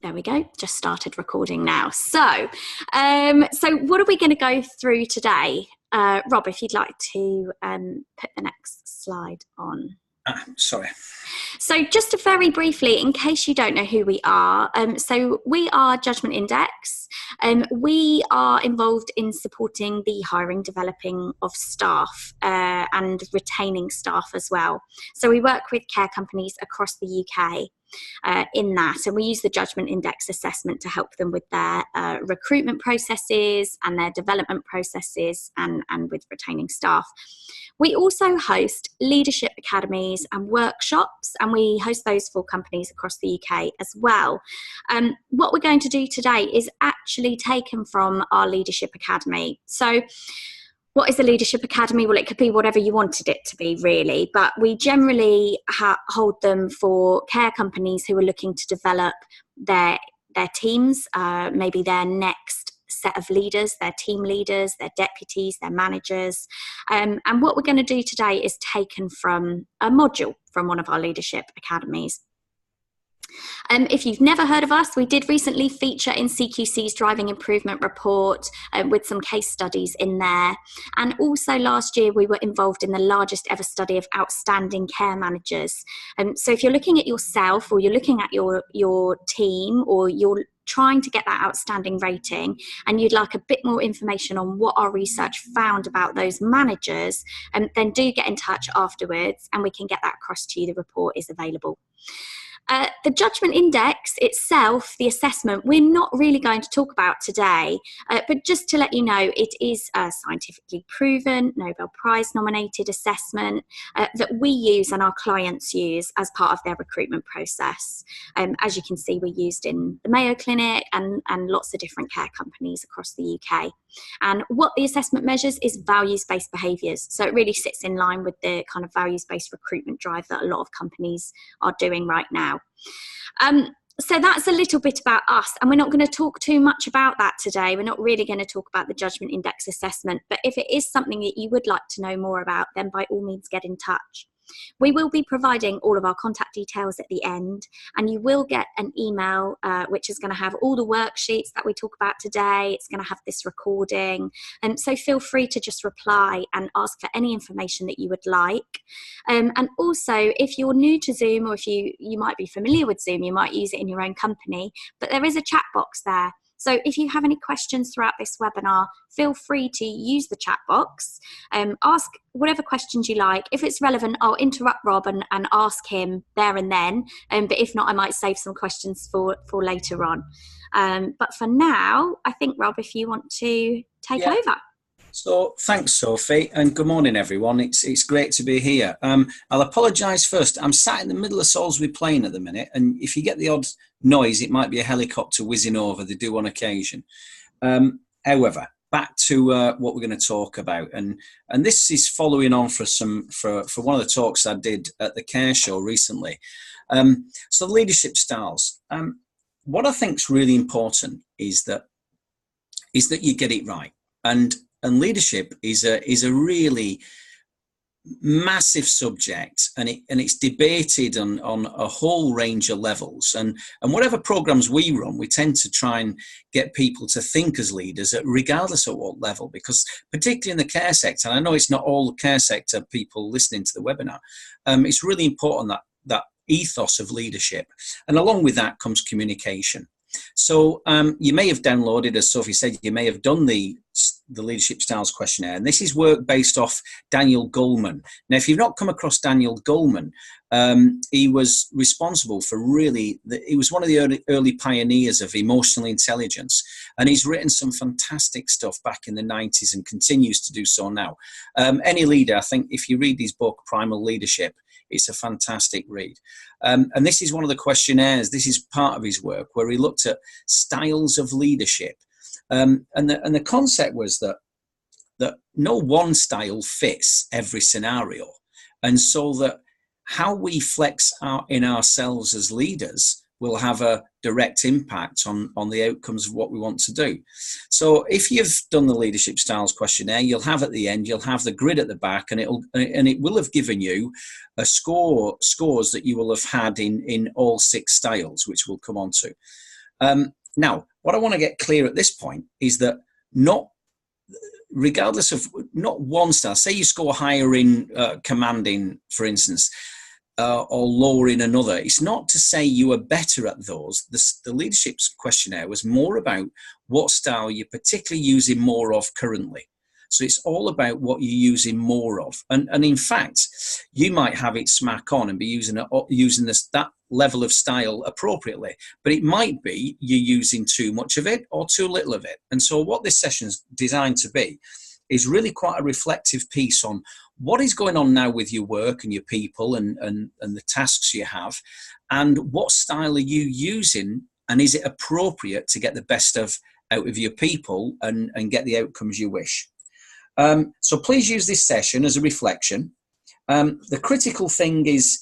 There we go. Just started recording now. So what are we going to go through today? Rob, if you'd like to put the next slide on. Sorry. So just very briefly, in case you don't know who we are, so we are Judgment Index. We are involved in supporting the hiring, developing of staff and retaining staff as well. So we work with care companies across the UK. In that, and we use the Judgment Index assessment to help them with their recruitment processes and their development processes and with retaining staff. We also host leadership academies and workshops, and we host those for companies across the UK as well. What we're going to do today is actually taken from our leadership academy. So what is a leadership academy? Well, it could be whatever you wanted it to be, really, but we generally hold them for care companies who are looking to develop their teams, maybe their next set of leaders, their team leaders, their deputies, their managers. And what we're going to do today is taken from a module from one of our leadership academies. If you've never heard of us, we did recently feature in CQC's Driving Improvement Report with some case studies in there. And also last year, we were involved in the largest ever study of outstanding care managers. So if you're looking at yourself, or you're looking at your team, or you're trying to get that outstanding rating and you'd like a bit more information on what our research found about those managers, then do get in touch afterwards and we can get that across to you. The report is available. The Judgment Index itself, the assessment, we're not really going to talk about today, but just to let you know, it is a scientifically proven, Nobel Prize nominated assessment that we use and our clients use as part of their recruitment process. As you can see, we're used in the Mayo Clinic and lots of different care companies across the UK. And what the assessment measures is values-based behaviours. So it really sits in line with the kind of values-based recruitment drive that a lot of companies are doing right now. So that's a little bit about us, and we're not going to talk too much about that today. We're not really going to talk about the Judgment Index assessment, but if it is something that you would like to know more about, then by all means get in touch. We will be providing all of our contact details at the end, and you will get an email which is going to have all the worksheets that we talk about today. It's going to have this recording, and so feel free to just reply and ask for any information that you would like. And also, if you're new to Zoom, or if you might be familiar with Zoom, you might use it in your own company, but there is a chat box there. So if you have any questions throughout this webinar, feel free to use the chat box. Ask whatever questions you like. If it's relevant, I'll interrupt Rob and ask him there and then. But if not, I might save some questions for later on. But for now, I think, Rob, if you want to take over. So thanks, Sophie, and good morning, everyone. It's great to be here. I'll apologise first. I'm sat in the middle of Salisbury Plain at the minute, and if you get the odd noise, it might be a helicopter whizzing over. They do on occasion. However, back to what we're going to talk about, and this is following on for one of the talks I did at the Care Show recently. So leadership styles. What I think is really important is that you get it right, and leadership is a really massive subject, and it's debated on a whole range of levels. And whatever programs we run, we tend to try and get people to think as leaders, regardless of what level, because particularly in the care sector, and I know it's not all the care sector people listening to the webinar, it's really important that ethos of leadership, and along with that comes communication. So you may have downloaded, as Sophie said, you may have done the leadership styles questionnaire, and this is work based off Daniel Goleman. Now, if you've not come across Daniel Goleman, he was responsible for he was one of the early pioneers of emotional intelligence, and he's written some fantastic stuff back in the 90s and continues to do so now. Any leader, I think, if you read his book, Primal Leadership, it's a fantastic read. And this is one of the questionnaires. This is part of his work where he looked at styles of leadership. And the concept was that no one style fits every scenario. And so that how we flex in ourselves as leaders will have a direct impact on the outcomes of what we want to do. So if you've done the leadership styles questionnaire, you'll have at the end, you'll have the grid at the back, and it will have given you a scores that you will have had in all 6 styles, which we'll come on to. Now, what I want to get clear at this point is that not regardless of not one style, say you score higher in commanding, for instance, or lower in another, it's not to say you are better at those. The leadership questionnaire was more about what style you're particularly using more of currently. So it's all about what you're using more of. And in fact, you might have it smack on and be using that level of style appropriately, but it might be you're using too much of it or too little of it. And so what this session's designed to be is really quite a reflective piece on what is going on now with your work and your people and the tasks you have, and what style are you using, and is it appropriate to get the best out of your people and get the outcomes you wish. So please use this session as a reflection. The critical thing is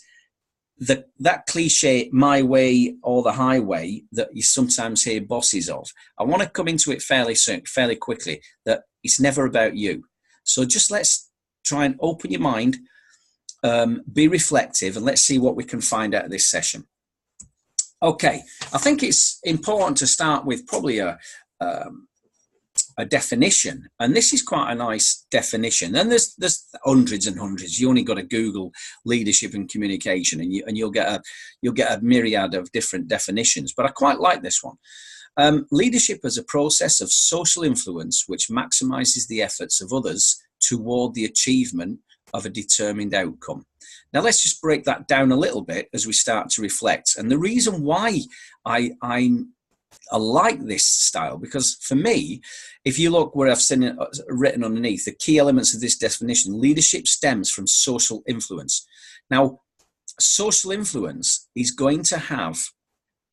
that cliche, my way or the highway, that you sometimes hear bosses of. I want to come into it fairly quickly, that it's never about you. So just let's try and open your mind, be reflective, and let's see what we can find out of this session. Okay, I think it's important to start with probably a definition, and this is quite a nice definition, and there's hundreds and hundreds. You only got to Google leadership and communication and you'll get a myriad of different definitions, but I quite like this one. Leadership as a process of social influence which maximizes the efforts of others toward the achievement of a determined outcome. Now let's just break that down a little bit as we start to reflect. And the reason why I like this style, because for me, if you look where I've seen it written underneath, the key elements of this definition, leadership stems from social influence. Now, social influence is going to have,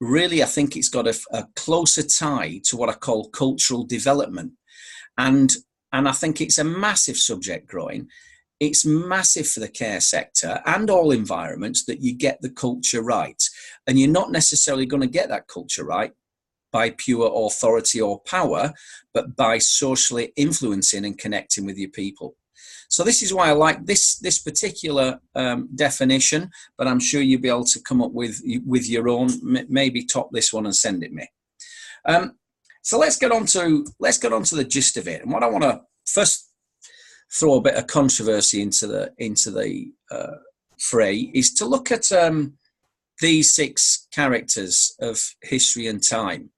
really, I think it's got a closer tie to what I call cultural development. And I think it's a massive subject growing. It's massive for the care sector and all environments that you get the culture right. And you're not necessarily going to get that culture right by pure authority or power, but by socially influencing and connecting with your people. So this is why I like this particular definition, but I'm sure you'll be able to come up with your own, maybe top this one and send it me. So let's get on to the gist of it. And what I want to first throw a bit of controversy into the fray is to look at these 6 characters of history and time.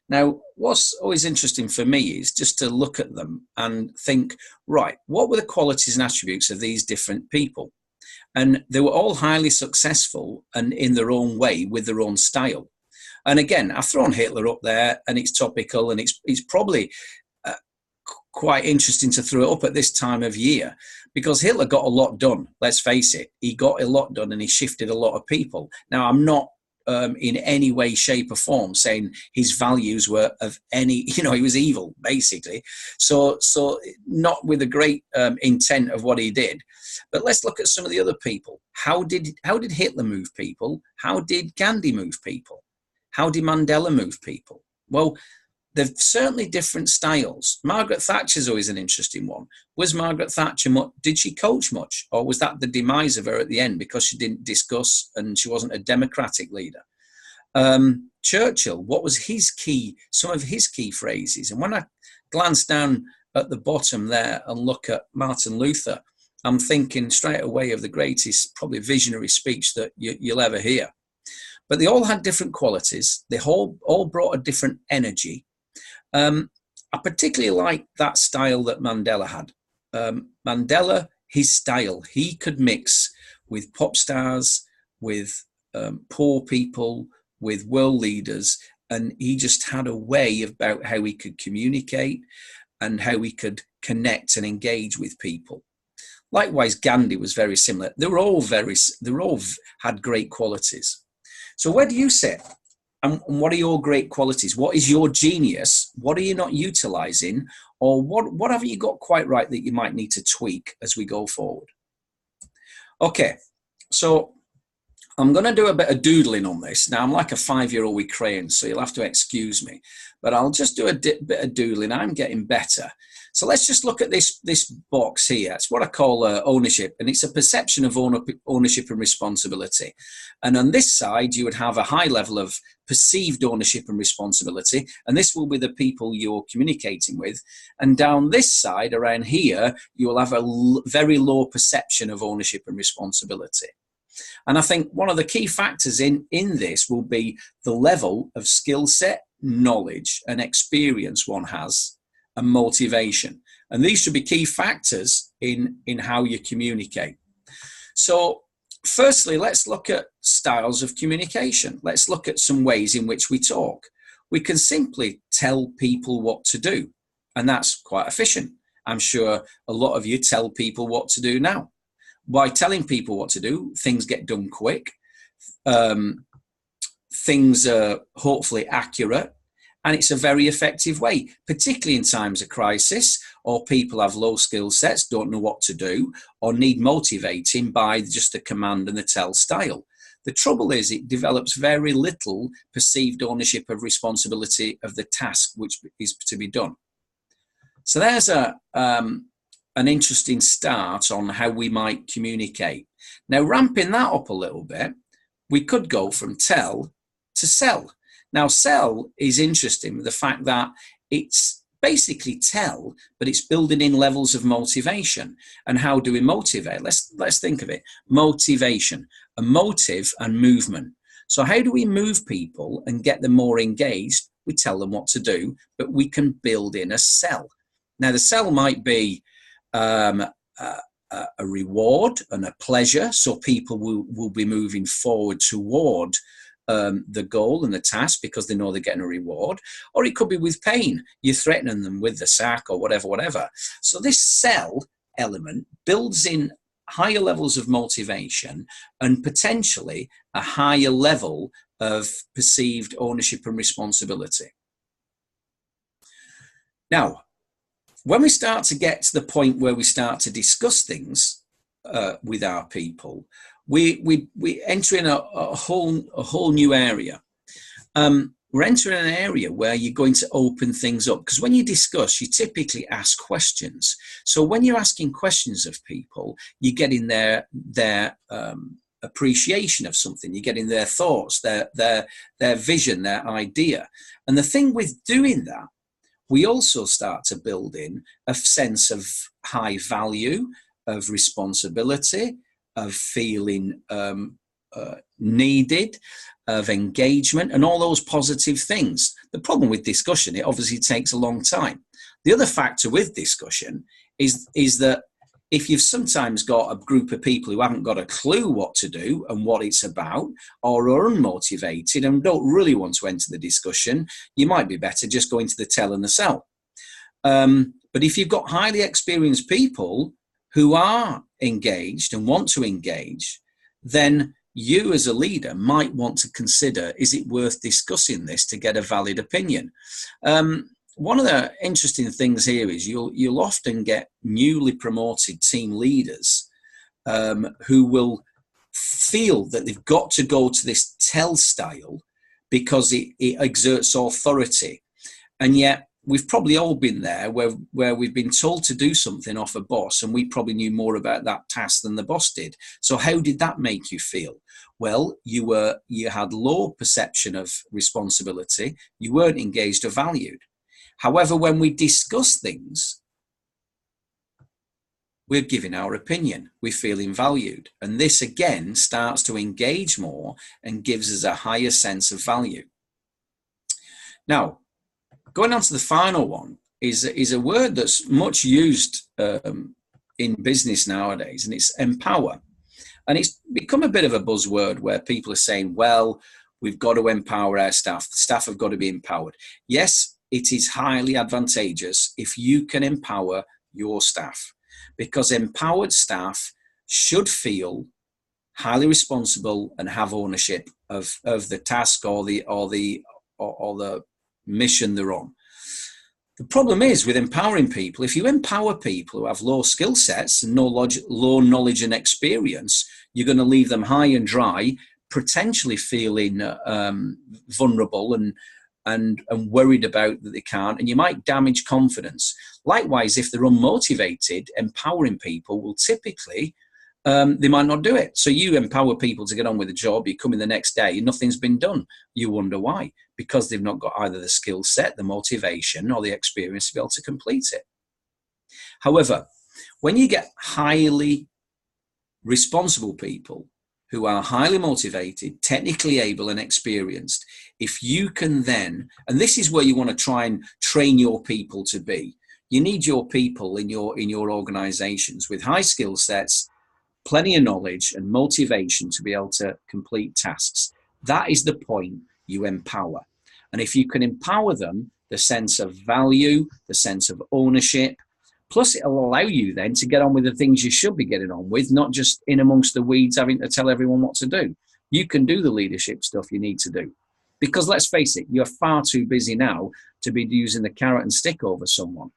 Now, what's always interesting for me is just to look at them and think, right, what were the qualities and attributes of these different people? And they were all highly successful and in their own way with their own style. And again, I've thrown Hitler up there, and it's topical, and it's probably quite interesting to throw it up at this time of year, because Hitler got a lot done. Let's face it, he got a lot done and he shifted a lot of people. Now, I'm not in any way, shape or form saying his values were of any, he was evil, basically. So not with a great intent of what he did. But let's look at some of the other people. How did Hitler move people? How did Gandhi move people? How did Mandela move people? Well, they're certainly different styles. Margaret Thatcher's always an interesting one. Was Margaret Thatcher, did she coach much? Or was that the demise of her at the end because she didn't discuss and she wasn't a democratic leader? Churchill, what was some of his key phrases? And when I glance down at the bottom there and look at Martin Luther, I'm thinking straight away of the greatest, probably visionary speech that you'll ever hear. But they all had different qualities. They all brought a different energy. I particularly like that style that Mandela had. Mandela, his style, he could mix with pop stars, with poor people, with world leaders, and he just had a way about how he could communicate and how he could connect and engage with people. Likewise, Gandhi was very similar. They all had great qualities. So where do you sit? And what are your great qualities? What is your genius? What are you not utilizing? Or what haven't you got quite right that you might need to tweak as we go forward? Okay, so I'm going to do a bit of doodling on this. Now, I'm like a 5-year-old with crayons, so you'll have to excuse me. But I'll just do a bit of doodling. I'm getting better. So let's just look at this box here. It's what I call ownership, and it's a perception of ownership and responsibility. And on this side, you would have a high level of perceived ownership and responsibility, and this will be the people you're communicating with. And down this side, around here, you will have a very low perception of ownership and responsibility. And I think one of the key factors in this will be the level of skill set, knowledge, and experience one has, and motivation. And these should be key factors in how you communicate. So firstly, let's look at styles of communication. Let's look at some ways in which we talk. We can simply tell people what to do, and that's quite efficient. I'm sure a lot of you tell people what to do now. By telling people what to do, things get done quick. Things are hopefully accurate, and it's a very effective way, particularly in times of crisis, or people have low skill sets, don't know what to do, or need motivating by just the command and the tell style. The trouble is it develops very little perceived ownership of responsibility of the task which is to be done. So there's an interesting start on how we might communicate. Now, ramping that up a little bit, we could go from tell to sell. Now, sell is interesting with the fact that it's basically tell, but it's building in levels of motivation. And how do we motivate? Let's think of it. Motivation, a motive and movement. So how do we move people and get them more engaged? We tell them what to do, but we can build in a sell. Now, the sell might be a reward and a pleasure, so people will be moving forward toward the goal and the task because they know they're getting a reward. Or it could be with pain. You're threatening them with the sack or whatever. So this sell element builds in higher levels of motivation and potentially a higher level of perceived ownership and responsibility. Now, when we start to get to the point where we start to discuss things with our people, we enter in a whole new area. We're entering an area where you're going to open things up, because when you discuss, you typically ask questions. So when you're asking questions of people, you're getting their appreciation of something. You're getting their thoughts, their vision, their idea. And the thing with doing that, we also start to build in a sense of high value, of responsibility, of feeling needed, of engagement, and all those positive things. The problem with discussion, it obviously takes a long time. The other factor with discussion is that if you've sometimes got a group of people who haven't got a clue what to do and what it's about, or are unmotivated and don't really want to enter the discussion, you might be better just going to the tell and the sell. But if you've got highly experienced people who are engaged and want to engage, then you as a leader might want to consider, is it worth discussing this to get a valid opinion? One of the interesting things here is you'll often get newly promoted team leaders who will feel that they've got to go to this tell style because it exerts authority. And yet we've probably all been there where we've been told to do something off a boss, and we probably knew more about that task than the boss did. So how did that make you feel? Well, you had low perception of responsibility. You weren't engaged or valued. However, when we discuss things, we're giving our opinion. We're feeling valued. And this again starts to engage more and gives us a higher sense of value. Now, going on to the final one is a word that's much used in business nowadays, and it's empower. And it's become a bit of a buzzword where people are saying, well, we've got to empower our staff. The staff have got to be empowered. Yes, it is highly advantageous if you can empower your staff, because empowered staff should feel highly responsible and have ownership of the task or the mission they're on. The problem is with empowering people, if you empower people who have low skill sets and low knowledge and experience, you're going to leave them high and dry potentially feeling vulnerable and worried about that they can't, and you might damage confidence. Likewise, if they're unmotivated, empowering people will typically, they might not do it. So you empower people to get on with the job, you come in the next day and nothing's been done. You wonder why, because they've not got either the skill set, the motivation, or the experience to be able to complete it. However, when you get highly responsible people who are highly motivated, technically able and experienced, if you can then, and this is where you want to try and train your people to be, you need your people in your organizations with high skill sets, plenty of knowledge and motivation to be able to complete tasks. That is the point you empower. And if you can empower them, the sense of value, the sense of ownership, plus it'll allow you then to get on with the things you should be getting on with, not just in amongst the weeds having to tell everyone what to do. You can do the leadership stuff you need to do. Because let's face it, you're far too busy now to be using the carrot and stick over someone.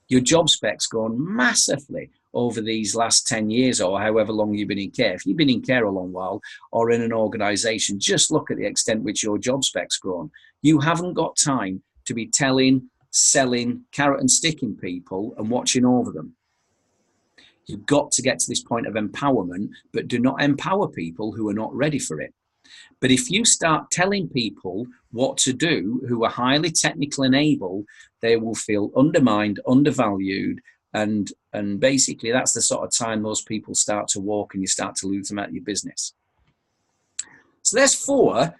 Your job spec's gone massively over these last 10 years or however long you've been in care. If you've been in care a long while or in an organization, just look at the extent which your job spec's grown. You haven't got time to be telling, selling, carrot and sticking people and watching over them. You've got to get to this point of empowerment, but do not empower people who are not ready for it. But if you start telling people what to do who are highly technical and able, they will feel undermined, undervalued, and basically that's the sort of time most people start to walk and you start to lose them out of your business. So there's 4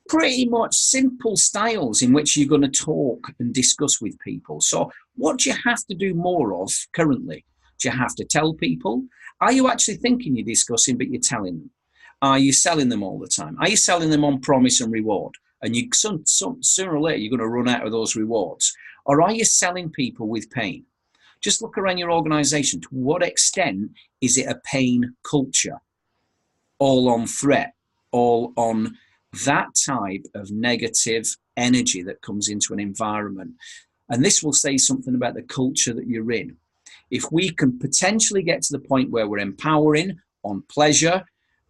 pretty much simple styles in which you're going to talk and discuss with people. So what do you have to do more of currently? Do you have to tell people? Are you actually thinking you're discussing, but you're telling them? Are you selling them all the time? Are you selling them on promise and reward? And you sooner or later, you're going to run out of those rewards. Or are you selling people with pain? Just look around your organization. To what extent is it a pain culture? All on threat, all on that type of negative energy that comes into an environment. And this will say something about the culture that you're in. If we can potentially get to the point where we're empowering on pleasure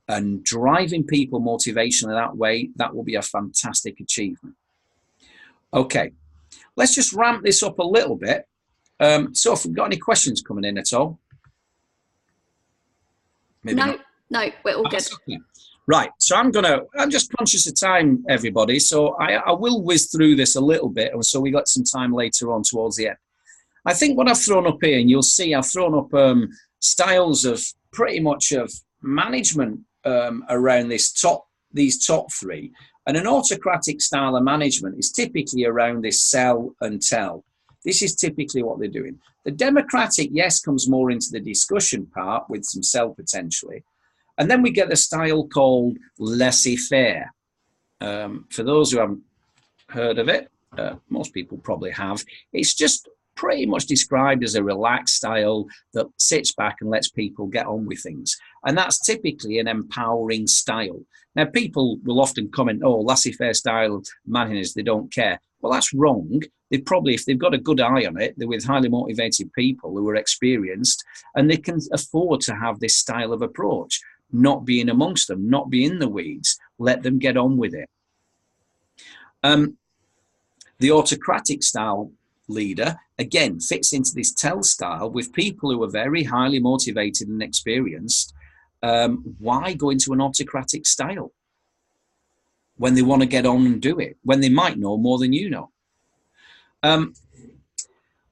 and driving people motivationally that way, that will be a fantastic achievement. Okay, let's just ramp this up a little bit. So if we've got any questions coming in at all? Maybe no, we're all good. Okay. Right, so I'm just conscious of time, everybody, so I will whiz through this a little bit, and so we got some time later on towards the end. I think what I've thrown up here, and you'll see I've thrown up styles of pretty much of management around these top 3. And an autocratic style of management is typically around this sell and tell. This is typically what they're doing. The democratic, yes, comes more into the discussion part with some sell potentially. And then we get a style called laissez-faire. For those who haven't heard of it, most people probably have. It's just pretty much described as a relaxed style that sits back and lets people get on with things. And that's typically an empowering style. Now, people will often comment, oh, laissez-faire style managers, they don't care. Well, that's wrong. They probably, if they've got a good eye on it, they're with highly motivated people who are experienced, and they can afford to have this style of approach. Not being amongst them, not be in the weeds, let them get on with it. The autocratic style leader, again, fits into this tell style with people who are very highly motivated and experienced. Why go into an autocratic style when they want to get on and do it, when they might know more than you know?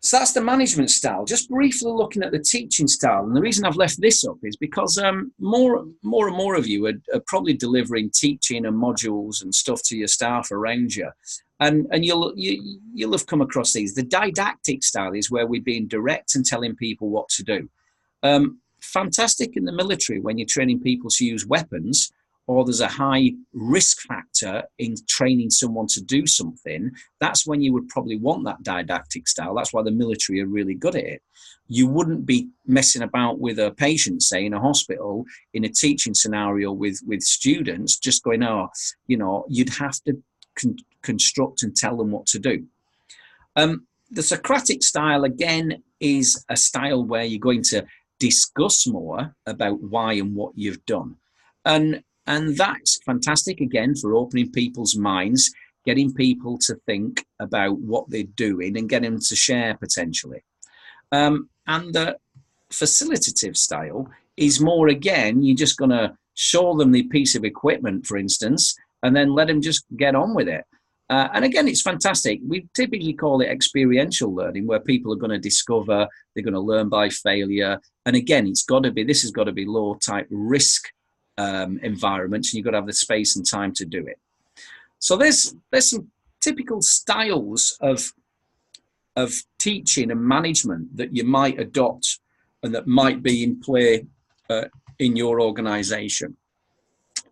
So that's the management style. Just briefly looking at the teaching style. And the reason I've left this up is because more and more of you are probably delivering teaching and modules and stuff to your staff around you. And you'll have come across these. The didactic style is where we're being direct and telling people what to do. Fantastic in the military when you're training people to use weapons, or there's a high risk factor in training someone to do something. That's when you would probably want that didactic style. That's why the military are really good at it. You wouldn't be messing about with a patient, say, in a hospital, in a teaching scenario with students, just going, oh, you know, you'd have to construct and tell them what to do. The Socratic style, again, is a style where you're going to discuss more about why and what you've done. And And that's fantastic, again, for opening people's minds, getting people to think about what they're doing and getting them to share potentially. And the facilitative style is more, again, you're just going to show them the piece of equipment, for instance, and then let them just get on with it. And again, it's fantastic. We typically call it experiential learning, where people are going to discover, they're going to learn by failure. And again, this has got to be low type risk environments, and you've got to have the space and time to do it. So there's some typical styles of teaching and management that you might adopt and that might be in play in your organization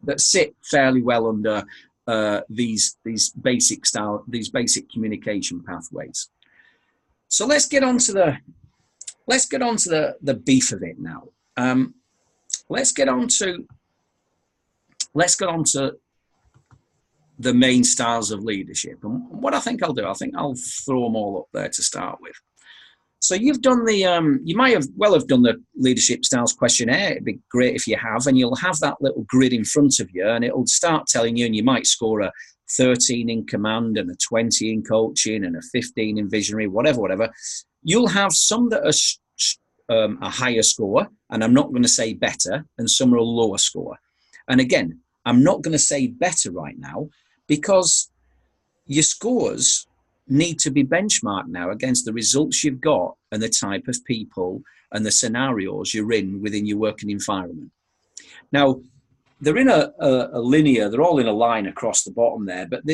that sit fairly well under these basic communication pathways. So let's get on to the beef of it now. Let's get on to the main styles of leadership. And what I think I'll do, I think I'll throw them all up there to start with. So you've done you might have done the leadership styles questionnaire. It'd be great if you have, and you'll have that little grid in front of you, and it'll start telling you, and you might score a 13 in command and a 20 in coaching and a 15 in visionary, whatever. You'll have some that are a higher score, and I'm not going to say better, and some are a lower score. And again, I'm not going to say better right now, because your scores need to be benchmarked now against the results you've got and the type of people and the scenarios you're in within your working environment. Now, they're in a linear, they're all in a line across the bottom there, but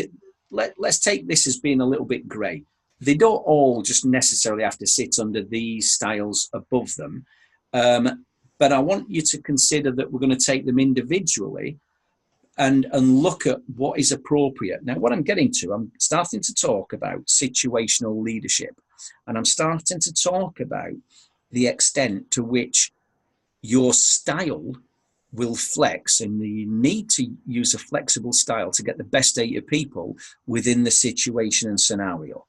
let's take this as being a little bit grey. They don't all just necessarily have to sit under these styles above them, but I want you to consider that we're going to take them individually and look at what is appropriate. Now, what I'm getting to, I'm starting to talk about situational leadership, and I'm starting to talk about the extent to which your style will flex, and you need to use a flexible style to get the best out of people within the situation and scenario.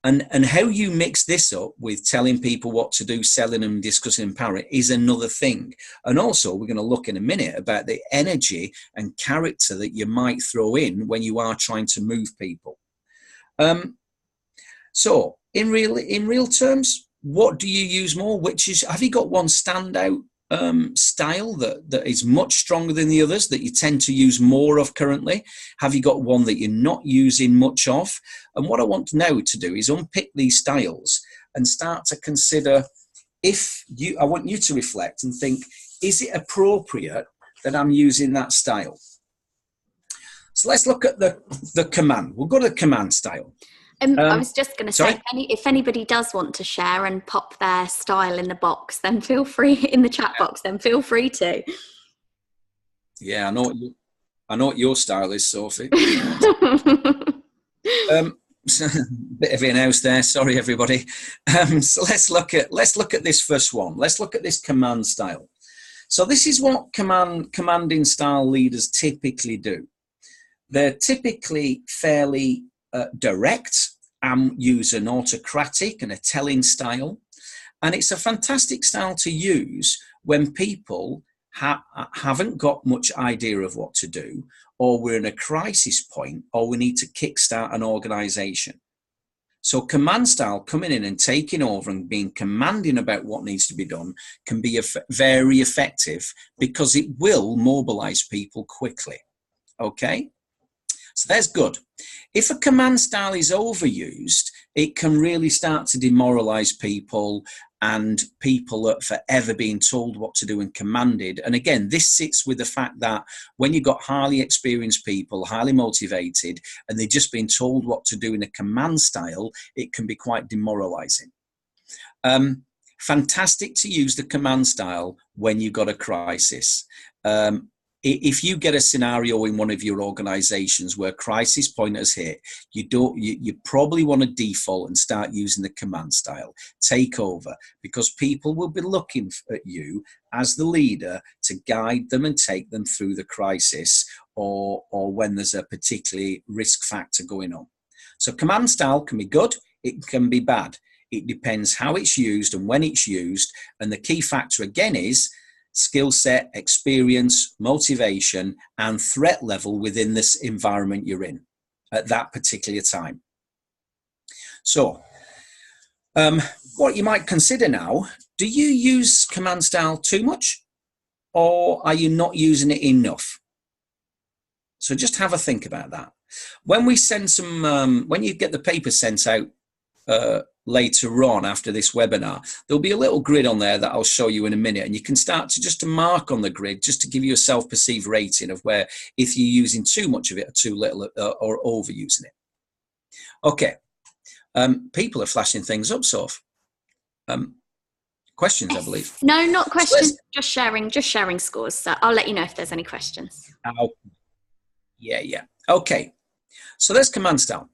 And how you mix this up with telling people what to do, selling them, discussing, empowering is another thing. And also, we're going to look in a minute about the energy and character that you might throw in when you are trying to move people. So in real terms, what do you use more? Have you got one standout style that is much stronger than the others that you tend to use more of currently? Have you got one that you're not using much of? And what I want now to do is unpick these styles and start to consider, I want you to reflect and think, is it appropriate that I'm using that style? So let's look at the command. We'll go to the command style. I was just going to say, if anybody does want to share and pop their style in the box, then feel free, in the chat box, then feel free to. Yeah, I know what your style is, Sophie. Bit of in-house there. Sorry, everybody. So let's look at this first one. Let's look at this command style. So this is what commanding style leaders typically do. They're typically fairly direct and use an autocratic and a telling style. And it's a fantastic style to use when people haven't got much idea of what to do, or we're in a crisis point, or we need to kickstart an organization. So command style coming in and taking over and being commanding about what needs to be done can be very effective, because it will mobilize people quickly. Okay? So that's good. If a command style is overused, it can really start to demoralize people, and people are forever being told what to do and commanded. And again, this sits with the fact that when you've got highly experienced people, highly motivated, and they're just being told what to do in a command style, it can be quite demoralizing. Fantastic to use the command style when you've got a crisis. If you get a scenario in one of your organizations where crisis point has hit, you probably want to default and start using the command style. Take over, because people will be looking at you as the leader to guide them and take them through the crisis, or when there's a particularly risk factor going on. So command style can be good, it can be bad. It depends how it's used and when it's used. And the key factor again is skill set, experience, motivation, and threat level within this environment you're in at that particular time. So, what you might consider now, do you use command style too much, or are you not using it enough? So just have a think about that. When we send some, when you get the paper sent out later on after this webinar, there'll be a little grid on there that I'll show you in a minute, and you can start to just to mark on the grid just to give you a self-perceived rating of where if you're using too much of it or too little or overusing it. Okay, people are flashing things up, Soph. Questions, I believe. No, not questions, so just sharing scores. So I'll let you know if there's any questions. Yeah. Okay, so there's command style.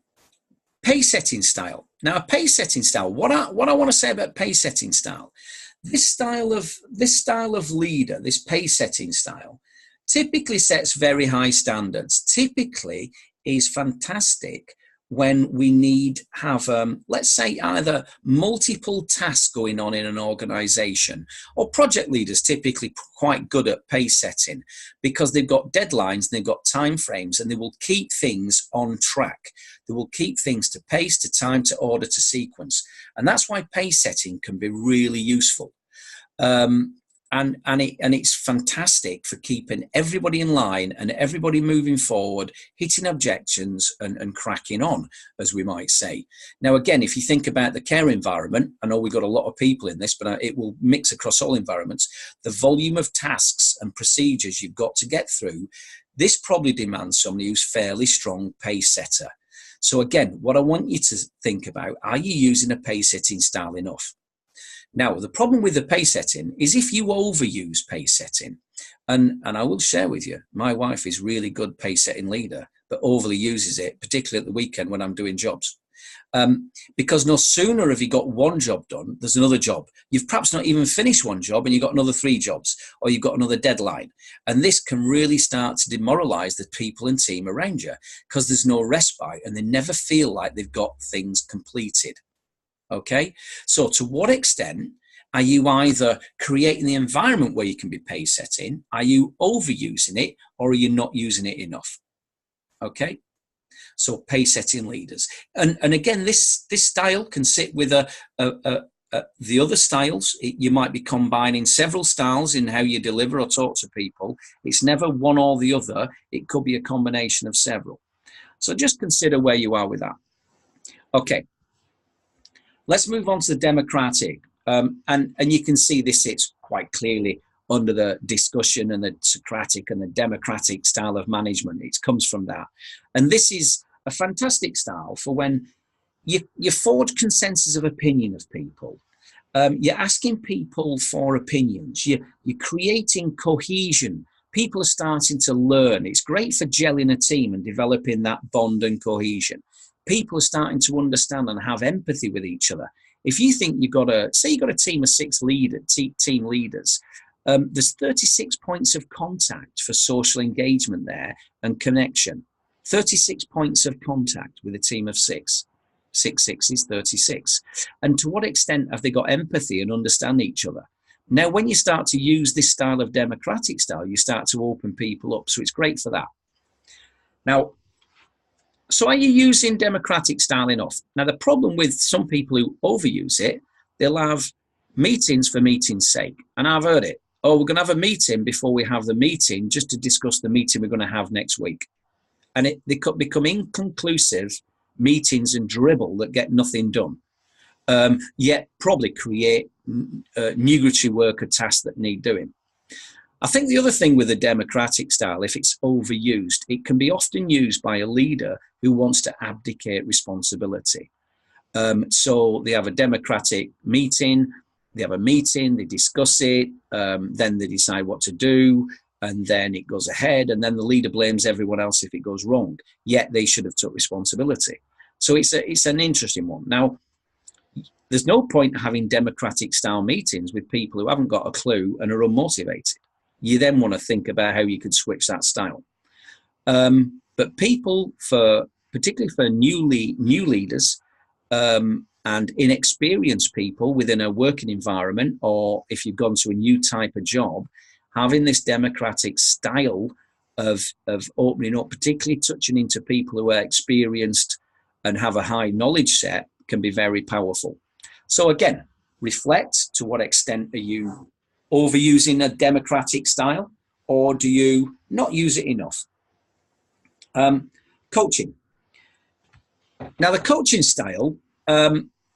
Pace setting style. Now, a pace setting style, what I want to say about pace setting style, this style of leader, this pace setting style, typically sets very high standards, typically is fantastic when we need have, let's say, either multiple tasks going on in an organization, or project leaders typically quite good at pace setting because they've got deadlines, they've got time frames, and they will keep things on track. They will keep things to pace, to time, to order, to sequence. And that's why pace setting can be really useful. And it's fantastic for keeping everybody in line and everybody moving forward, hitting objections and cracking on, as we might say. Now, again, if you think about the care environment, I know we've got a lot of people in this, but it will mix across all environments. The volume of tasks and procedures you've got to get through, this probably demands somebody who's fairly strong pace setter. So again, what I want you to think about, are you using a pace setting style enough? Now, the problem with the pace setting is if you overuse pace setting, and I will share with you, my wife is really good pace setting leader, but overly uses it, particularly at the weekend when I'm doing jobs. Because no sooner have you got one job done, there's another job. You've perhaps not even finished one job and you've got another 3 jobs, or you've got another deadline. And this can really start to demoralize the people and team around you because there's no respite and they never feel like they've got things completed. Okay, so to what extent are you either creating the environment where you can be pace setting, are you overusing it, or are you not using it enough? Okay, so pace setting leaders, and again, this style can sit with the other styles. You might be combining several styles in how you deliver or talk to people. It's never one or the other. It could be a combination of several. So just consider where you are with that. Okay. Let's move on to the democratic, and you can see this sits quite clearly under the discussion and the Socratic and the democratic style of management. It comes from that. And this is a fantastic style for when you forge consensus of opinion of people. You're asking people for opinions. You're creating cohesion. People are starting to learn. It's great for gelling a team and developing that bond and cohesion. People are starting to understand and have empathy with each other. If you think you've got a team of 6 team leaders, there's 36 points of contact for social engagement there and connection. 36 points of contact with a team of 6. 6 is 36. And to what extent have they got empathy and understand each other? Now, when you start to use this style of democratic style, you start to open people up. So it's great for that. Now, so are you using democratic style enough? Now, the problem with some people who overuse it, they'll have meetings for meeting's sake. And I've heard it. Oh, we're going to have a meeting before we have the meeting just to discuss the meeting we're going to have next week. And they could become inconclusive meetings and dribble that get nothing done. Yet probably create nugatory work or tasks that need doing. I think the other thing with the democratic style, if it's overused, it can be often used by a leader who wants to abdicate responsibility. So they have a democratic meeting, they discuss it, then they decide what to do, and then it goes ahead, and then the leader blames everyone else if it goes wrong, yet they should have took responsibility. So it's an interesting one. Now, there's no point having democratic style meetings with people who haven't got a clue and are unmotivated. You then want to think about how you could switch that style. But people, particularly for new leaders and inexperienced people within a working environment, or if you've gone to a new type of job, having this democratic style of opening up, particularly touching into people who are experienced and have a high knowledge set, can be very powerful. So again, reflect, to what extent are you overusing a democratic style, or do you not use it enough? Coaching. Now, the coaching style,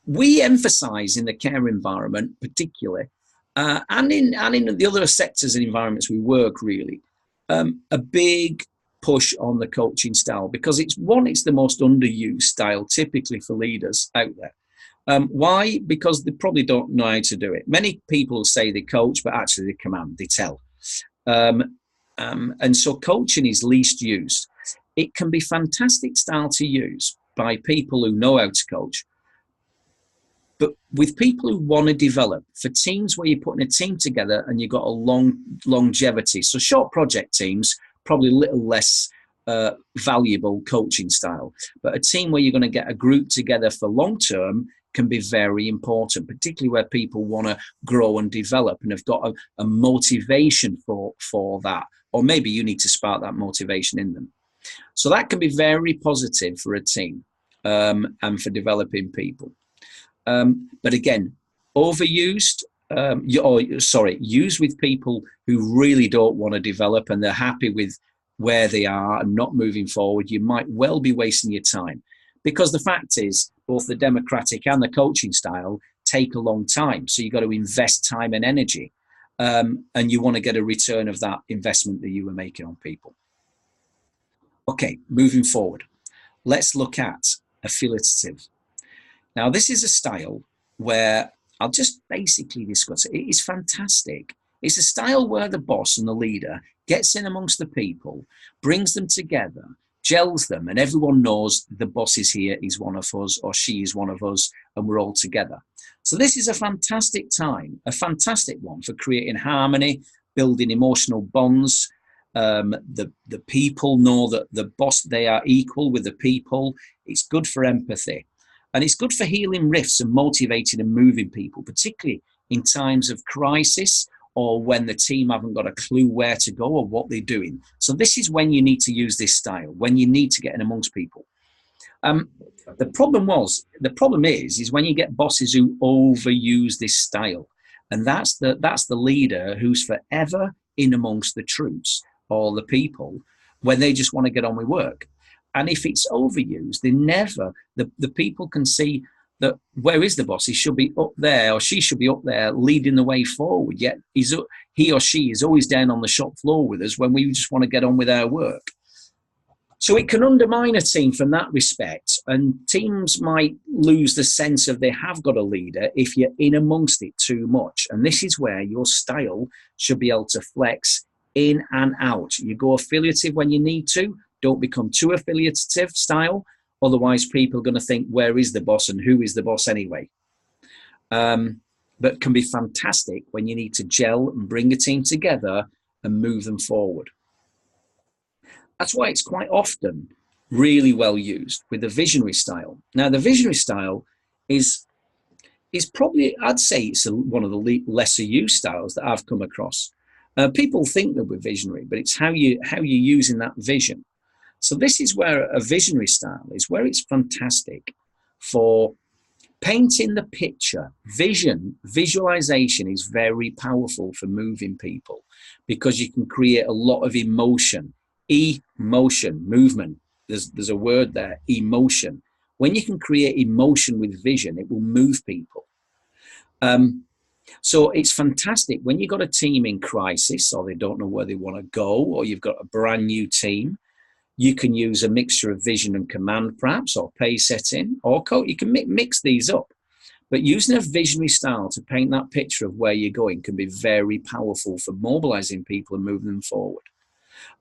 we emphasize in the care environment particularly, and in the other sectors and environments we work, really, a big push on the coaching style, because it's the most underused style typically for leaders out there. Why? Because they probably don't know how to do it. Many people say they coach, but actually they command, they tell. And so coaching is least used. It can be fantastic style to use by people who know how to coach, but with people who want to develop, for teams where you're putting a team together and you've got a longevity. So short project teams, probably a little less valuable coaching style, but a team where you're going to get a group together for long term can be very important, particularly where people want to grow and develop and have got a motivation for that, or maybe you need to spark that motivation in them. So that can be very positive for a team and for developing people. But again, overused, used with people who really don't want to develop and they're happy with where they are and not moving forward, you might well be wasting your time. Because the fact is, both the democratic and the coaching style take a long time. So you've got to invest time and energy. And you want to get a return of that investment that you were making on people. Okay, moving forward. Let's look at affiliative. Now, this is a style where I'll just basically discuss it. It is fantastic. It's a style where the boss and the leader gets in amongst the people, brings them together, gels them, and everyone knows the boss is here, he's one of us, or she is one of us, and we're all together. So this is a fantastic time, a fantastic one for creating harmony, building emotional bonds. The people know that the boss, they are equal with the people. It's good for empathy. And it's good for healing rifts and motivating and moving people, particularly in times of crisis or when the team haven't got a clue where to go or what they're doing. So this is when you need to use this style, when you need to get in amongst people. The problem is when you get bosses who overuse this style, and that's the leader who's forever in amongst the troops or the people when they just want to get on with work. And if it's overused, the people can see that where is the boss? He should be up there, or she should be up there leading the way forward. Yet he or she is always down on the shop floor with us when we just want to get on with our work. So it can undermine a team from that respect, and teams might lose the sense of they have got a leader if you're in amongst it too much. And this is where your style should be able to flex in and out. You go affiliative when you need to. Don't become too affiliative style. Otherwise, people are going to think, where is the boss and who is the boss anyway? But can be fantastic when you need to gel and bring a team together and move them forward. That's why it's quite often really well used with the visionary style. Now, the visionary style is probably, I'd say it's one of the lesser used styles that I've come across. People think that we're visionary, but it's how you're using that vision. So this is where a visionary style is, where it's fantastic for painting the picture. Visualization is very powerful for moving people because you can create a lot of emotion, movement. There's a word there, emotion. When you can create emotion with vision, it will move people. So it's fantastic when you've got a team in crisis or they don't know where they want to go, or you've got a brand new team. You can use a mixture of vision and command, perhaps, or pace setting, or you can mix these up. But using a visionary style to paint that picture of where you're going can be very powerful for mobilizing people and moving them forward.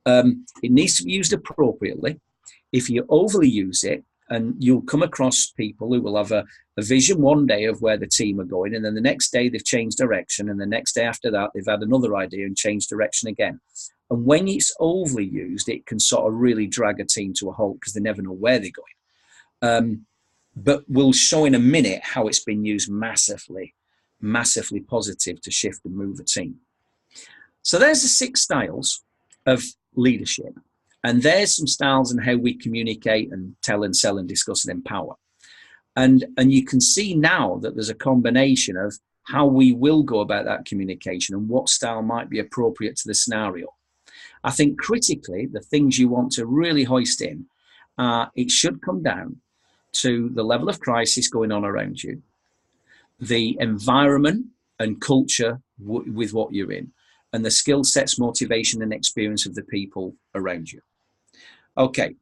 It needs to be used appropriately. If you overly use it, and you'll come across people who will have a vision one day of where the team are going, and then the next day they've changed direction, and the next day after that they've had another idea and changed direction again. And when it's overly used, it can sort of really drag a team to a halt because they never know where they're going. But we'll show in a minute how it's been used massively positive to shift and move a team. So there's the 6 styles of leadership. And there's some styles in how we communicate and tell and sell and discuss and empower. And you can see now that there's a combination of how we will go about that communication and what style might be appropriate to the scenario. I think critically, the things you want to really hoist in, it should come down to the level of crisis going on around you, the environment and culture with what you're in, and the skill sets, motivation, and experience of the people around you. Okay,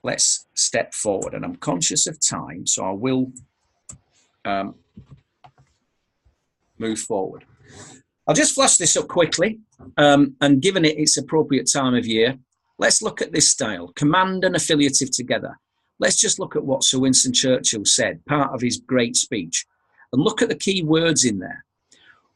let's step forward. And I'm conscious of time, so I will move forward. I'll just flash this up quickly, and given it its appropriate time of year, let's look at this style, command and affiliative together. Let's just look at what Sir Winston Churchill said, part of his great speech, and look at the key words in there.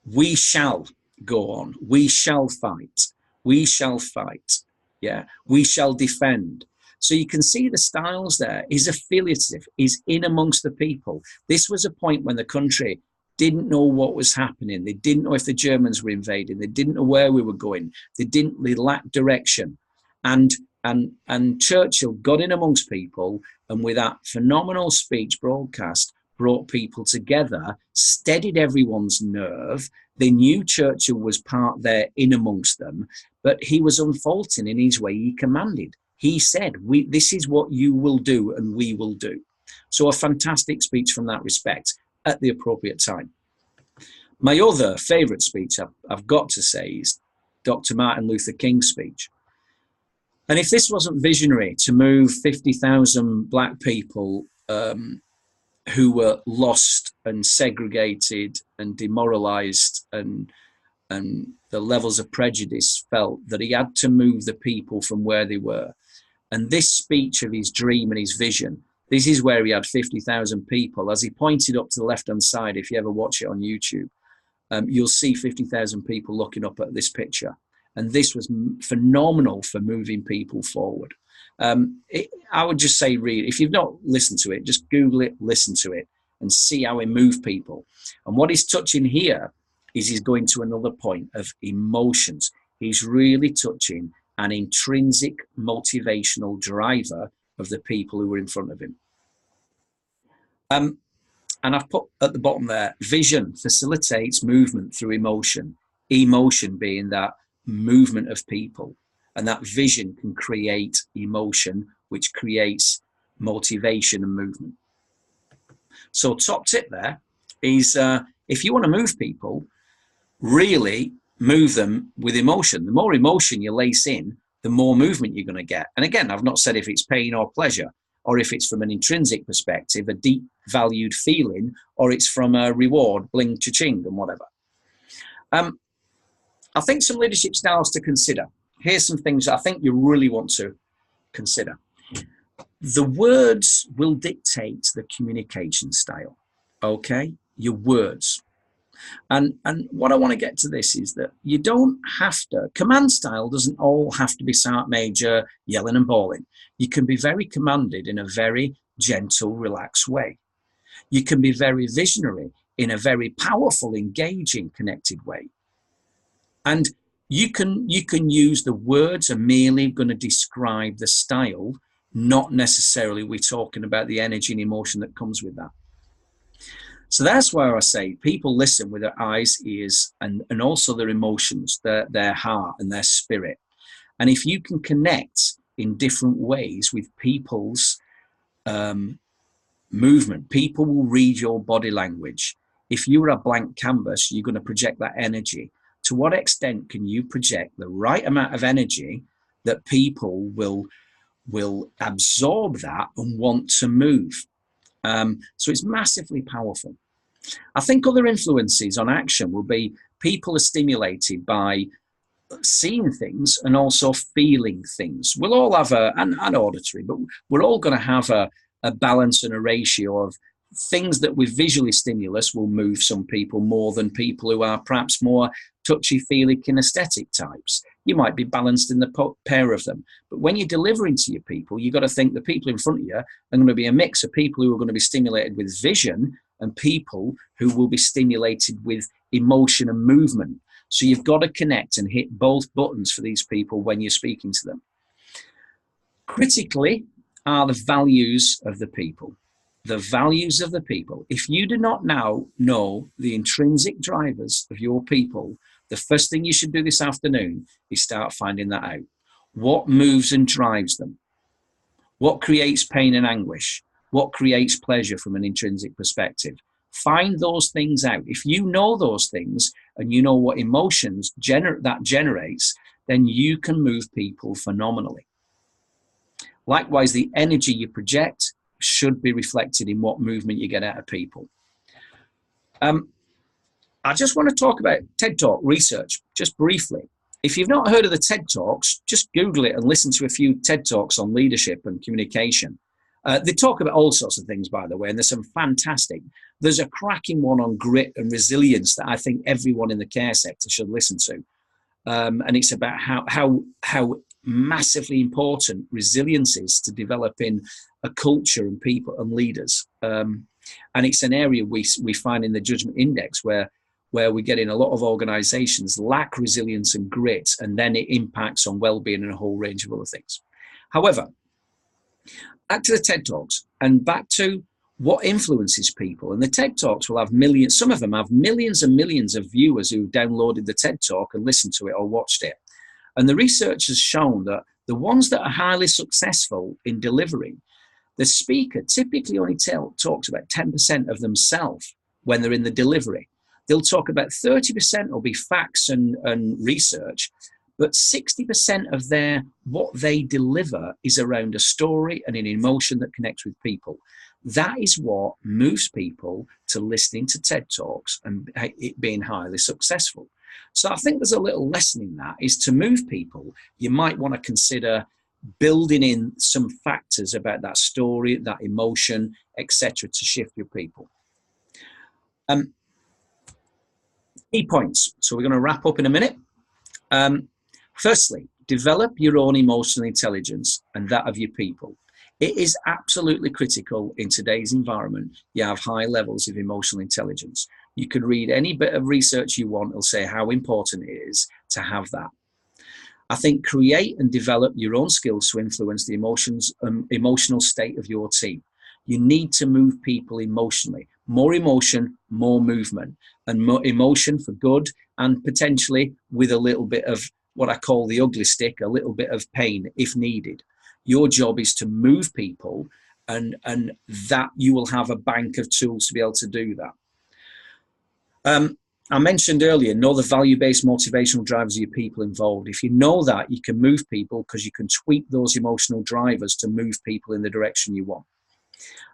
We shall go on. We shall fight. We shall fight. Yeah. We shall defend. So you can see the styles there. He's affiliative. He's in amongst the people. This was a point when the country didn't know what was happening. They didn't know if the Germans were invading. They didn't know where we were going. They lacked direction. And Churchill got in amongst people, and with that phenomenal speech broadcast, brought people together, steadied everyone's nerve. They knew Churchill was part there in amongst them, but he was unfaulting in his way. He commanded. He said, this is what you will do and we will do. So a fantastic speech from that respect at the appropriate time. My other favourite speech, I've got to say, is Dr. Martin Luther King's speech. And if this wasn't visionary to move 50,000 black people who were lost and segregated and demoralized, and the levels of prejudice felt that he had to move the people from where they were. And this speech of his dream and his vision, this is where he had 50,000 people. As he pointed up to the left-hand side, if you ever watch it on YouTube, you'll see 50,000 people looking up at this picture. And this was phenomenal for moving people forward. I would just say, read. If you've not listened to it, just Google it, listen to it, and see how he moved people. And what he's touching here is he's going to another point of emotions. He's really touching an intrinsic motivational driver of the people who were in front of him. And I've put at the bottom there, vision facilitates movement through emotion. Emotion being that movement of people. And that vision can create emotion, which creates motivation and movement. So top tip there is if you want to move people, really move them with emotion. The more emotion you lace in, the more movement you're going to get. And again, I've not said if it's pain or pleasure, or if it's from an intrinsic perspective, a deep valued feeling, or it's from a reward, bling, cha-ching, and whatever. I think some leadership styles to consider. Here's some things I think you really want to consider. The words will dictate the communication style, okay? Your words. And what I want to get to this is that you don't have to, command style doesn't all have to be sergeant major, yelling and bawling. You can be very commanded in a very gentle, relaxed way. You can be very visionary in a very powerful, engaging, connected way. And you can use the words are merely going to describe the style, not necessarily we're talking about the energy and emotion that comes with that. So that's why I say people listen with their eyes, ears, and also their emotions, their heart and their spirit. And if you can connect in different ways with people's movement, people will read your body language. If you're a blank canvas, you're going to project that energy. To what extent can you project the right amount of energy that people will absorb that and want to move? So it's massively powerful. I think other influences on action will be people are stimulated by seeing things and also feeling things. We'll all have an auditory, but we're all going to have a balance and a ratio of things that with visually stimulus will move some people more than people who are perhaps more touchy-feely kinesthetic types. You might be balanced in the pair of them. But when you're delivering to your people, you've got to think the people in front of you are going to be a mix of people who are going to be stimulated with vision and people who will be stimulated with emotion and movement. So you've got to connect and hit both buttons for these people when you're speaking to them. Critically are the values of the people. The values of the people. If you do not now know the intrinsic drivers of your people, the first thing you should do this afternoon is start finding that out. What moves and drives them? What creates pain and anguish? What creates pleasure from an intrinsic perspective? Find those things out. If you know those things and you know what emotions that generates, then you can move people phenomenally. Likewise, the energy you project should be reflected in what movement you get out of people. I just want to talk about TED Talk research, just briefly. If you've not heard of the TED Talks, just Google it and listen to a few TED Talks on leadership and communication. They talk about all sorts of things, by the way, and there's some fantastic. There's a cracking one on grit and resilience that I think everyone in the care sector should listen to. And it's about how massively important resilience is to developing a culture and people and leaders. And it's an area we find in the judgment index where we're getting a lot of organizations lack resilience and grit, and then it impacts on well-being and a whole range of other things. However, back to the TED Talks and back to what influences people. And the TED Talks will have millions, some of them have millions and millions of viewers who downloaded the TED Talk and listened to it or watched it. And the research has shown that the ones that are highly successful in delivering, the speaker typically only talks about 10% of themselves when they're in the delivery. They'll talk about 30% will be facts and research, but 60% of what they deliver is around a story and an emotion that connects with people. That is what moves people to listening to TED Talks and it being highly successful. So I think there's a little lesson in that, is to move people, you might want to consider building in some factors about that story, that emotion, etc., to shift your people. Key points. So we're going to wrap up in a minute. Firstly, develop your own emotional intelligence and that of your people. It is absolutely critical in today's environment. You have high levels of emotional intelligence. You could read any bit of research you want. It'll say how important it is to have that. I think create and develop your own skills to influence the emotional state of your team. You need to move people emotionally. More emotion, more movement, and more emotion for good, and potentially with a little bit of what I call the ugly stick, a little bit of pain if needed. Your job is to move people, and that you will have a bank of tools to be able to do that. I mentioned earlier, know the value-based motivational drivers of your people involved. If you know that, you can move people because you can tweak those emotional drivers to move people in the direction you want.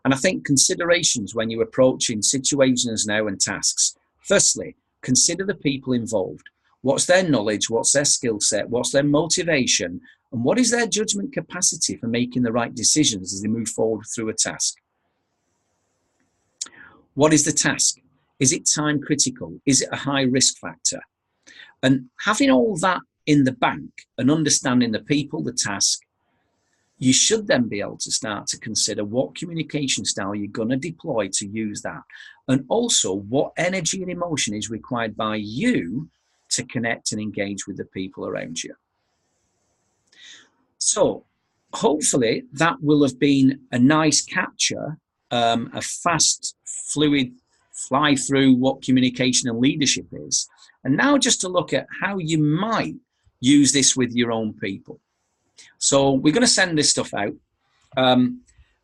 And I think considerations when you're approaching situations now and tasks. Firstly, consider the people involved. What's their knowledge? What's their skill set? What's their motivation? And what is their judgment capacity for making the right decisions as they move forward through a task? What is the task? Is it time critical? Is it a high risk factor? And having all that in the bank and understanding the people, the task, you should then be able to start to consider what communication style you're going to deploy to use that. And also what energy and emotion is required by you to connect and engage with the people around you. So hopefully that will have been a nice capture, a fast, fluid fly through what communication and leadership is. And now just to look at how you might use this with your own people. So we're going to send this stuff out, and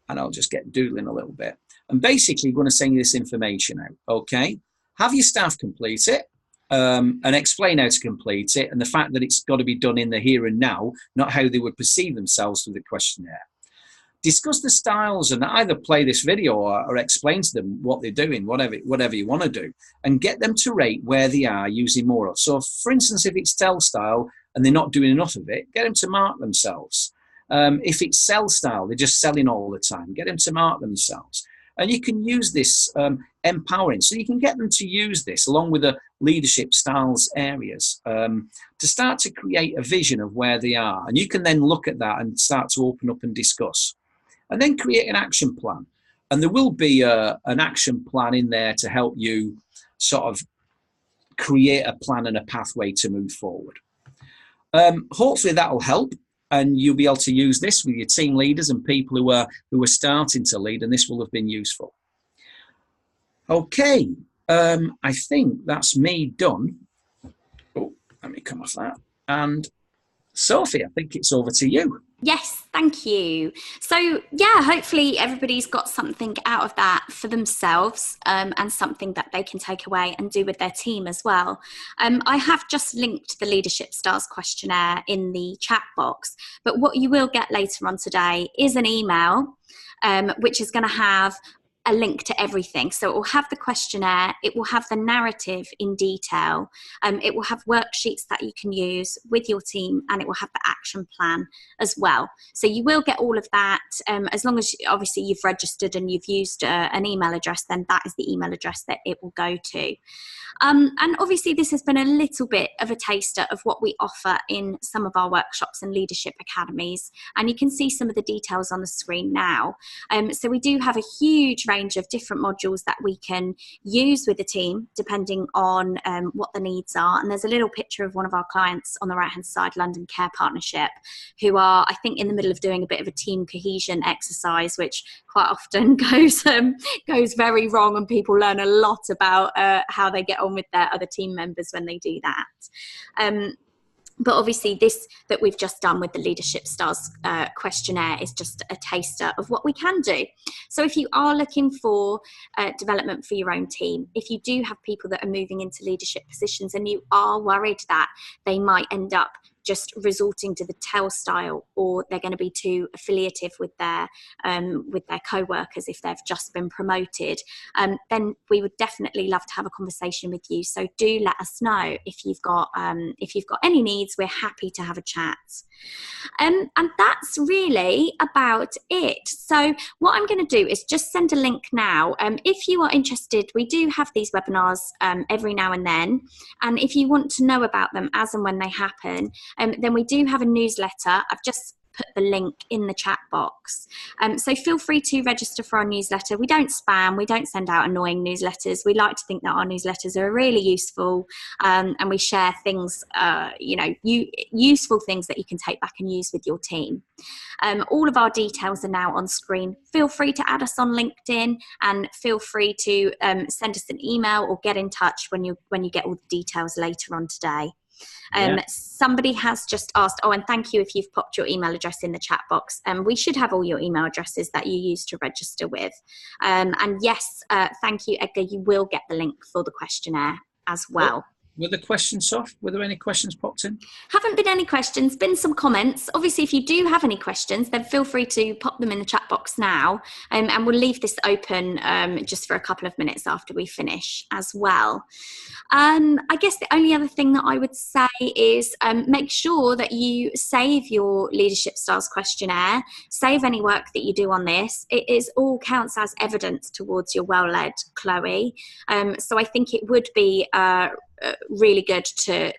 I'll just get doodling a little bit. And basically, we're going to send you this information out, okay? Have your staff complete it and explain how to complete it, and the fact that it's got to be done in the here and now, not how they would perceive themselves through the questionnaire. Discuss the styles and either play this video or explain to them what they're doing, whatever you want to do, and get them to rate where they are using more of. So, for instance, if it's tell style and they're not doing enough of it, get them to mark themselves. If it's sell style, they're just selling all the time, get them to mark themselves. And you can use this empowering. So you can get them to use this along with the leadership styles areas to start to create a vision of where they are. And you can then look at that and start to open up and discuss. And then create an action plan. And there will be an action plan in there to help you sort of create a plan and a pathway to move forward. Hopefully that will help, and you'll be able to use this with your team leaders and people who are starting to lead, and this will have been useful. Okay, I think that's me done. Oh, let me come off that. And Sophie, I think it's over to you. Yes, thank you. So yeah, hopefully everybody's got something out of that for themselves, and something that they can take away and do with their team as well. I have just linked the Leadership Stars questionnaire in the chat box, but what you will get later on today is an email which is going to have a link to everything. So it will have the questionnaire, it will have the narrative in detail, it will have worksheets that you can use with your team, and it will have the action plan as well. So you will get all of that, as long as obviously you've registered and you've used an email address, then that is the email address that it will go to. And obviously this has been a little bit of a taster of what we offer in some of our workshops and leadership academies, and you can see some of the details on the screen now. So we do have a huge range of different modules that we can use with the team depending on what the needs are. And there's a little picture of one of our clients on the right hand side, London Care Partnership, who are, I think, in the middle of doing a bit of a team cohesion exercise, which quite often goes very wrong, and people learn a lot about how they get on with their other team members when they do that. But obviously this that we've just done with the Leadership Stars questionnaire is just a taster of what we can do. So if you are looking for development for your own team, if you do have people that are moving into leadership positions and you are worried that they might end up just resorting to the tell style, or they're going to be too affiliative with their co-workers if they've just been promoted, then we would definitely love to have a conversation with you. So do let us know if you've got any needs. We're happy to have a chat. And that's really about it. So what I'm going to do is just send a link now. If you are interested, we do have these webinars every now and then. And if you want to know about them as and when they happen, then we do have a newsletter. I've just put the link in the chat box. So feel free to register for our newsletter. We don't spam, we don't send out annoying newsletters. We like to think that our newsletters are really useful, and we share things, useful things that you can take back and use with your team. All of our details are now on screen. Feel free to add us on LinkedIn, and feel free to send us an email or get in touch when you get all the details later on today. Somebody has just asked, and thank you if you've popped your email address in the chat box. We should have all your email addresses that you use to register with. And yes, thank you, Edgar. You will get the link for the questionnaire as well. Were the questions off? Were there any questions popped in? Haven't been any questions, been some comments. Obviously, if you do have any questions, then feel free to pop them in the chat box now, and we'll leave this open just for a couple of minutes after we finish as well. I guess the only other thing that I would say is make sure that you save your Leadership Stars questionnaire, save any work that you do on this. It is all counts as evidence towards your well-led Chloe. So I think it would be really good to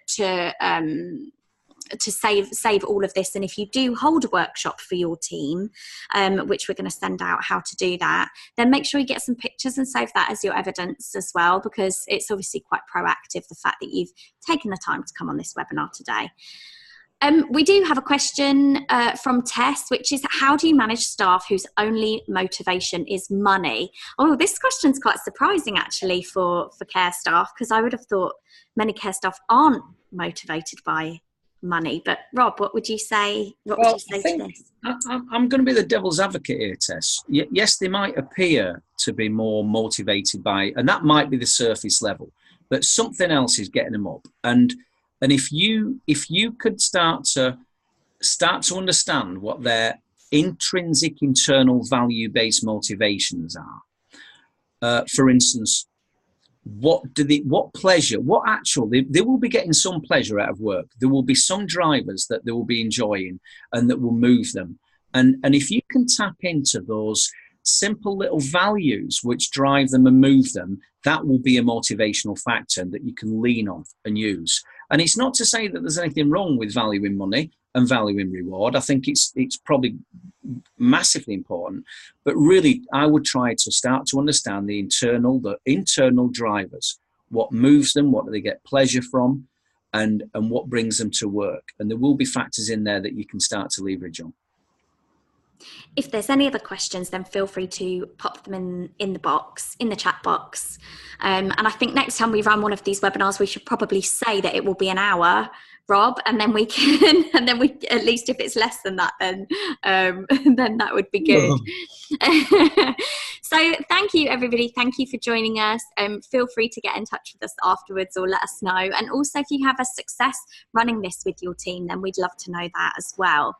save all of this. And if you do hold a workshop for your team, which we're going to send out how to do that, then make sure you get some pictures and save that as your evidence as well, because it's obviously quite proactive, the fact that you've taken the time to come on this webinar today. We do have a question from Tess, which is, how do you manage staff whose only motivation is money? Oh, this question's quite surprising actually for care staff, because I would have thought many care staff aren't motivated by money. But Rob, what would you say? What would you say to this? I'm going to be the devil's advocate here, Tess. Yes, they might appear to be more motivated by, and that might be the surface level, but something else is getting them up. And if you could start to understand what their intrinsic internal value-based motivations are, for instance, what pleasure, they will be getting some pleasure out of work. There will be some drivers that they will be enjoying and that will move them. And if you can tap into those simple little values which drive them and move them, that will be a motivational factor that you can lean on and use. And it's not to say that there's anything wrong with valuing money and valuing reward. I think it's probably massively important, but really I would try to start to understand the internal drivers. what moves them, what do they get pleasure from, and what brings them to work. And there will be factors in there that you can start to leverage on. If there's any other questions, then feel free to pop them in the chat box. And I think next time we run one of these webinars, we should probably say that it will be an hour, Rob, and then we can, and then we, at least if it's less than that, then that would be good. So thank you, everybody. Thank you for joining us. Feel free to get in touch with us afterwards or let us know. And also, if you have a success running this with your team, then we'd love to know that as well.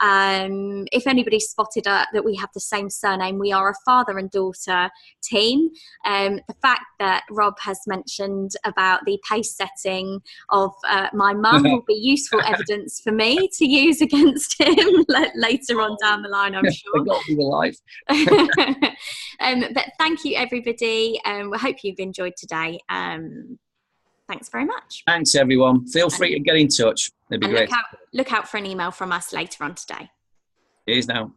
If anybody spotted that we have the same surname, we are a father and daughter team. The fact that Rob has mentioned about the pace setting of my mum will be useful evidence for me to use against him later on down the line, I'm sure. Got to be alive. But thank you, everybody. We hope you've enjoyed today. Thanks very much. Thanks, everyone. Feel free to get in touch. It'd be great. Look out for an email from us later on today. Cheers now.